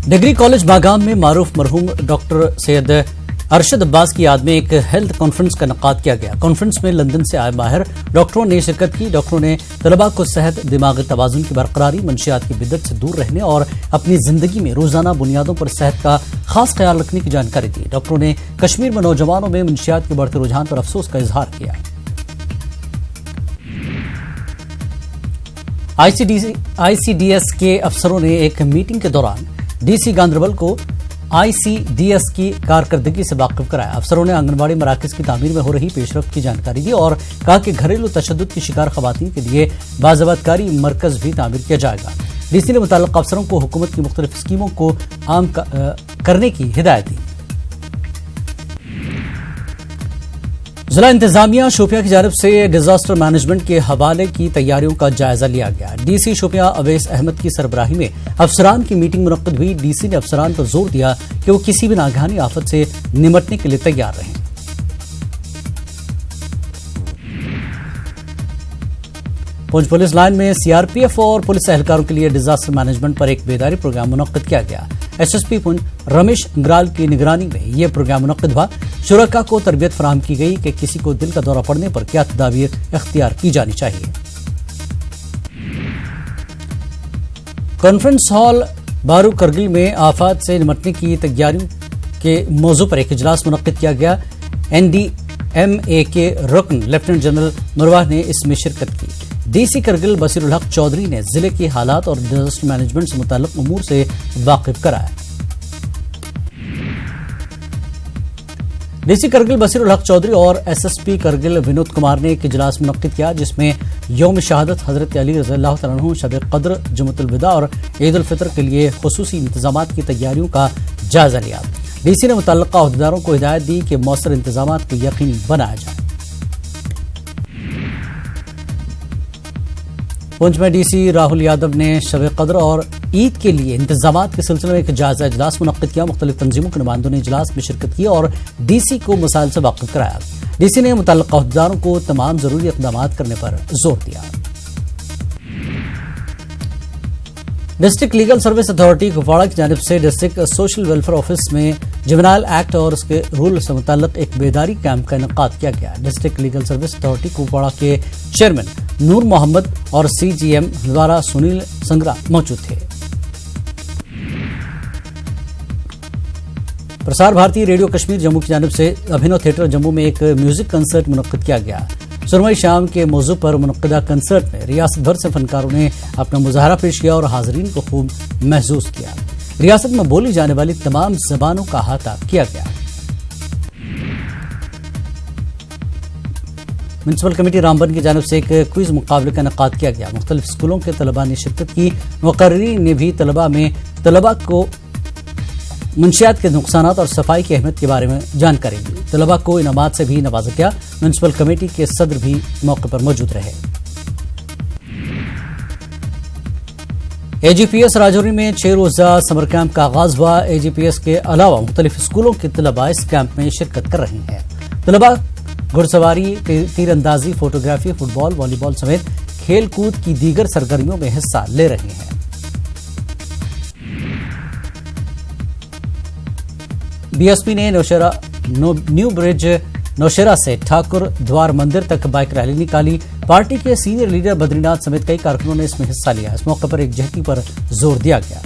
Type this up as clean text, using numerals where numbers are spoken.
Degree college باغام میں معروف مرحوم ڈاکٹر سید ارشد عباس کی یاد میں ایک ہیلتھ کانفرنس کا انعقاد کیا گیا۔ کانفرنس میں لندن سے آئے ماہر ڈاکٹروں نے شرکت کی۔ ڈاکٹروں نے طلباء کو صحت، دماغی توازن کی برقراری، منشیات کی بدعت سے دور رہنے اور اپنی زندگی میں روزانہ بنیادوں پر صحت کا خاص خیال رکھنے کی جانکاری دی۔ ڈاکٹروں نے کشمیر میں نوجوانوں میں منشیات کے بڑھتے رجحان پر افسوس کا اظہار کیا۔ آئی سی ڈی ایس کے افسروں نے ایک میٹنگ کے دوران ڈی سی گاندربل کو آئی سی ڈی ایس کی کارکردگی سے واقف کرایا۔ افسروں نے آنگن واڑی مراکز کی تعمیر میں ہو رہی پیش رفت کی جانکاری دی اور کہا کہ گھریلو تشدد کی شکار خواتین کے لیے باضابطہ کاری مرکز بھی تعمیر کیا جائے گا۔ ڈی سی نے متعلقہ افسروں کو حکومت کی مختلف اسکیموں کو عام کرنے کی ہدایت دی۔ ضلع انتظامیہ شوپیاں کی جانب سے ڈیزاسٹر مینجمنٹ کے حوالے کی تیاریوں کا جائزہ لیا گیا۔ ڈی سی شوپیاں اویس احمد کی سربراہی میں افسران کی میٹنگ منعقد ہوئی۔ ڈی سی نے افسران پر زور دیا کہ وہ کسی بھی ناگہانی آفت سے نمٹنے کے لیے تیار رہیں۔ پونچھ پولیس لائن میں سی آر پی ایف اور پولیس اہلکاروں کے لیے ڈیزاسٹر مینجمنٹ پر ایک بیداری پروگرام منعقد کیا گیا۔ ایس ایس پی پونچھ رمیش انگرال کی نگرانی میں یہ پروگرام منعقد ہوا۔ شرکاء کو تربیت فراہم کی گئی کہ کسی کو دل کا دورہ پڑنے پر کیا تدابیر اختیار کی جانی چاہیے۔ کانفرنس ہال بارو کرگل میں آفات سے نمٹنے کی تیاریوں کے موضوع پر ایک اجلاس منعقد کیا گیا۔ این ڈی ایم اے کے رکن لیفٹیننٹ جنرل مروہ نے اس میں شرکت کی۔ ڈی سی کرگل بصیر الحق چودھری نے ضلع کے حالات اور ڈیزاسٹر مینجمنٹ سے متعلق امور سے واقف کرایا۔ ڈی سی کرگل بصیر الحق چودھری اور S S P Kargil Vinod Kumar نے ایک اجلاس منعقد کیا جس میں یوم شہادت حضرت علی رضی اللہ تعالیٰ عنہ، شب قدر، جمعۃ الوداع اور عید الفطر کے لیے خصوصی انتظامات کی تیاریوں کا جائزہ لیا۔ ڈی سی نے متعلقہ عہدیداروں کو ہدایت دی کہ مؤثر انتظامات کو یقینی بنایا جائے۔ پونچھ میں ڈی سی راہل یادو نے شب قدر اور عید کے لیے انتظامات کے سلسلے میں ایک جائزہ اجلاس منعقد کیا۔ مختلف تنظیموں کے نمائندوں نے اجلاس میں شرکت کی اور ڈی سی کو مسائل سے واقف کرایا۔ ڈی سی نے متعلقہ عہدیداروں کو تمام ضروری اقدامات کرنے پر زور دیا۔ District legal service authority Kupwara کی جانب سے ڈسٹرکٹ سوشل ویلفیئر آفس میں جوینائل ایکٹ اور اس کے رول سے متعلق ایک بیداری کیمپ کا انعقاد کیا گیا۔ District legal service authority Kupwara کے چیئرمین نور محمد اور سی جی ایم ہندوارہ سنیل سنگرا موجود تھے۔ پرسار بھارتی ریڈیو کشمیر جموں کی جانب سے ابھینو تھیٹر جموں میں ایک میوزک کنسرٹ منعقد کیا گیا۔ سرمئی شام کے موضوع پر منعقدہ کنسرٹ میں ریاست بھر سے فنکاروں نے اپنا مظاہرہ پیش کیا اور حاضرین کو خوب محظوظ کیا۔ ریاست میں بولی جانے والی تمام زبانوں کا احاطہ کیا گیا۔ میونسپل کمیٹی رامبن کی جانب سے ایک کوئز مقابلے کا انعقاد کیا گیا۔ مختلف اسکولوں کے طلباء نے شرکت کی۔ مقررین نے بھی طلباء کو منشیات کے نقصانات اور صفائی کی اہمیت کے بارے میں جانکاری دی۔ طلباء کو انعامات سے بھی نوازا گیا۔ میونسپل کمیٹی کے صدر بھی موقع پر موجود رہے۔ اے جی پی ایس راجوری میں 6 روزہ سمر کیمپ کا آغاز ہوا۔ اے جی پی ایس کے علاوہ مختلف اسکولوں کے طلباء اس کیمپ میں شرکت کر رہے ہیں۔ طلباء گھڑ سواری، تیر اندازی، فوٹوگرافی، فٹ بال، والی بال سمیت کھیل کود کی دیگر سرگرمیوں میں حصہ لے رہے ہیں۔ بی ایس پی نے نیو برج نوشہرہ سے ٹھاکر دوار مندر تک بائک ریلی نکالی۔ پارٹی کے سینئر لیڈر بدری ناتھ سمیت کئی کارکنوں نے اس میں حصہ لیا۔ اس موقع پر یکجہتی پر زور دیا گیا۔